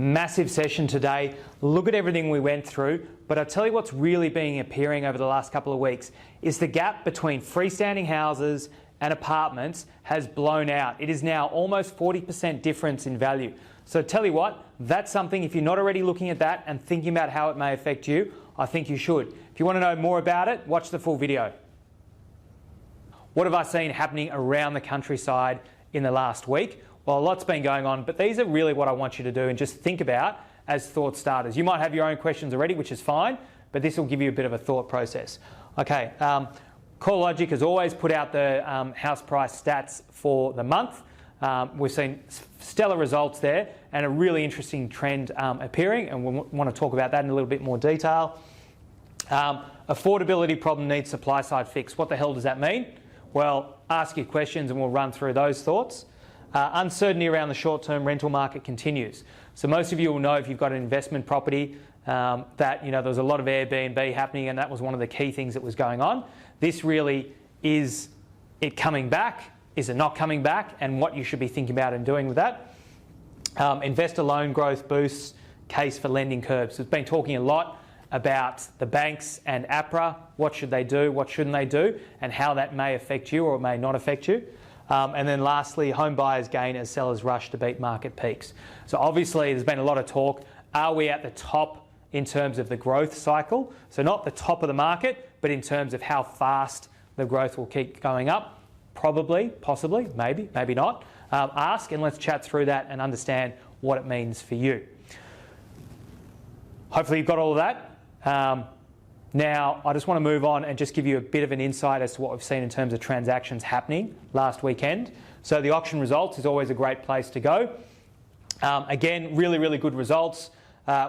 Massive session today. Look at everything we went through, but I'll tell you what's really been appearing over the last couple of weeks is the gap between freestanding houses and apartments has blown out. It is now almost 40% difference in value. So tell you what, that's something, if you're not already looking at that and thinking about how it may affect you, I think you should. If you want to know more about it, watch the full video. What have I seen happening around the countryside in the last week? Well, a lot's been going on, but these are really what I want you to do and just think about as thought starters. You might have your own questions already, which is fine, but this will give you a bit of a thought process. Okay, CoreLogic has always put out the house price stats for the month. We've seen stellar results there and a really interesting trend appearing, and we want to talk about that in a little bit more detail. Affordability problem needs supply side fix. What the hell does that mean? Well, ask your questions and we'll run through those thoughts. Uncertainty around the short-term rental market continues. So most of you will know if you've got an investment property that there was a lot of Airbnb happening, and that was one of the key things that was going on. This really is it coming back? Is it not coming back? And what you should be thinking about and doing with that. Investor loan growth boosts case for lending curbs. We've been talking a lot about the banks and APRA. What should they do? What shouldn't they do? And how that may affect you or it may not affect you. And then lastly, home buyers gain as sellers rush to beat market peaks. So obviously there's been a lot of talk. Are we at the top in terms of the growth cycle? So not the top of the market, but in terms of how fast the growth will keep going up. Probably, possibly, maybe, maybe not. Ask and let's chat through that and understand what it means for you. Hopefully you've got all of that. Now, I just want to move on and just give you a bit of an insight as to what we've seen in terms of transactions happening last weekend. So the auction results is always a great place to go. Again, really, really good results.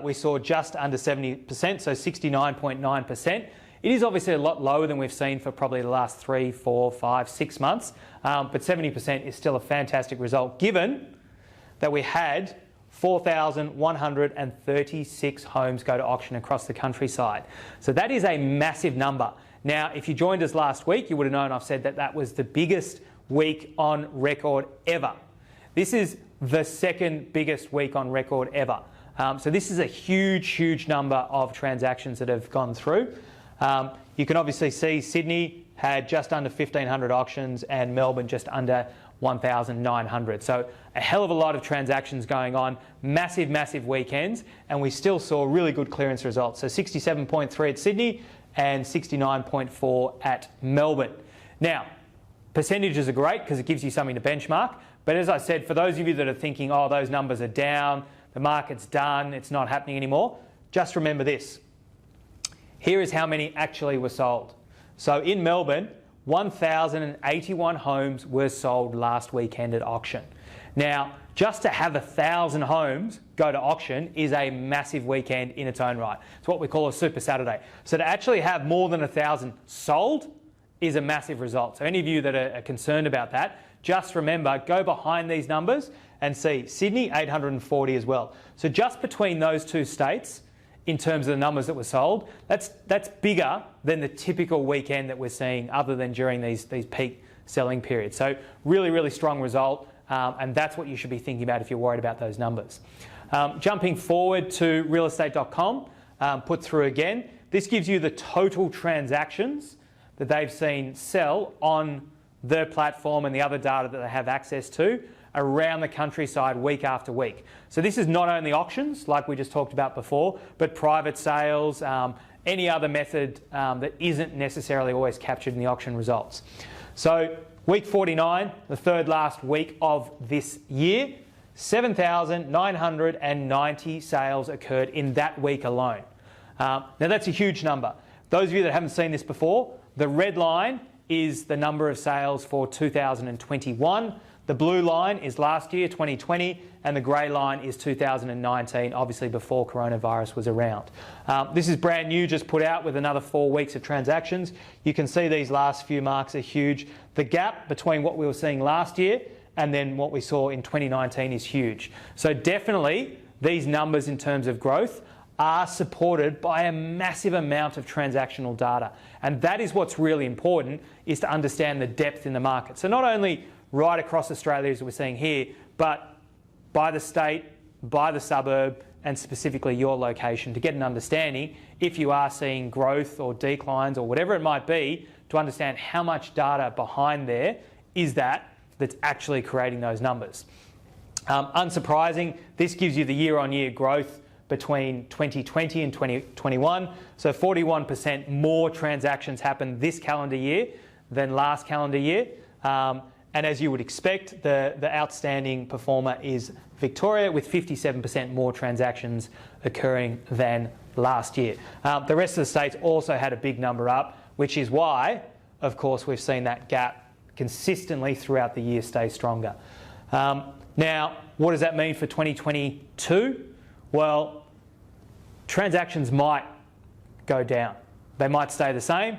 We saw just under 70%, so 69.9%. It is obviously a lot lower than we've seen for probably the last 3, 4, 5, 6 months, but 70% is still a fantastic result given that we had 4,136 homes go to auction across the countryside. So that is a massive number. Now, if you joined us last week, you would have known I've said that that was the biggest week on record ever. This is the second biggest week on record ever. So this is a huge, huge number of transactions that have gone through. You can obviously see Sydney had just under 1,500 auctions and Melbourne just under 1,900. So a hell of a lot of transactions going on, massive, massive weekends, and we still saw really good clearance results. So 67.3 at Sydney and 69.4 at Melbourne. Now, percentages are great because it gives you something to benchmark. But as I said, for those of you that are thinking, oh, those numbers are down, the market's done, it's not happening anymore, just remember this. Here is how many actually were sold. So in Melbourne, 1,081 homes were sold last weekend at auction. Now, just to have 1,000 homes go to auction is a massive weekend in its own right. It's what we call a Super Saturday. So to actually have more than 1,000 sold is a massive result. So any of you that are concerned about that, just remember, go behind these numbers and see Sydney 840 as well. So just between those two states, in terms of the numbers that were sold, that's bigger than the typical weekend that we're seeing other than during these peak selling periods. So really, really strong result, and that's what you should be thinking about if you're worried about those numbers. Jumping forward to realestate.com, put through again, this gives you the total transactions that they've seen sell on their platform and the other data that they have access to around the countryside week after week. So this is not only auctions, like we just talked about before, but private sales, any other method that isn't necessarily always captured in the auction results. So week 49, the third last week of this year, 7,990 sales occurred in that week alone. Now that's a huge number. Those of you that haven't seen this before, the red line is the number of sales for 2021. The blue line is last year, 2020, and the grey line is 2019, obviously before coronavirus was around. This is brand new, just put out with another 4 weeks of transactions. You can see these last few marks are huge. The gap between what we were seeing last year and then what we saw in 2019 is huge. So definitely these numbers in terms of growth are supported by a massive amount of transactional data. And that is what's really important, is to understand the depth in the market. So not only right across Australia as we're seeing here, but by the state, by the suburb and specifically your location to get an understanding if you are seeing growth or declines or whatever it might be, to understand how much data behind there is that's actually creating those numbers. Unsurprising, this gives you the year-on-year growth between 2020 and 2021. So 41% more transactions happened this calendar year than last calendar year. And as you would expect, the outstanding performer is Victoria, with 57% more transactions occurring than last year. The rest of the states also had a big number up, which is why, of course, we've seen that gap consistently throughout the year stay stronger. Now, what does that mean for 2022? Well, transactions might go down. They might stay the same.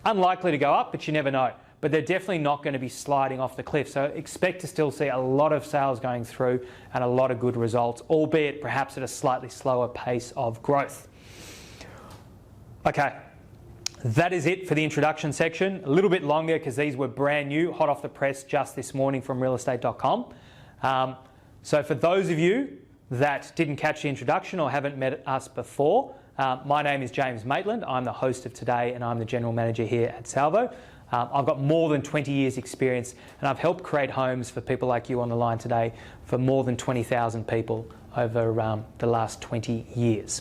Unlikely to go up, but you never know. But they're definitely not going to be sliding off the cliff. So expect to still see a lot of sales going through and a lot of good results, albeit perhaps at a slightly slower pace of growth. Okay, that is it for the introduction section. A little bit longer because these were brand new, hot off the press just this morning from realestate.com. So for those of you that didn't catch the introduction or haven't met us before, my name is James Maitland. I'm the host of today and I'm the General Manager here at Salvo. I've got more than 20 years experience and I've helped create homes for people like you on the line today for more than 20,000 people over the last 20 years.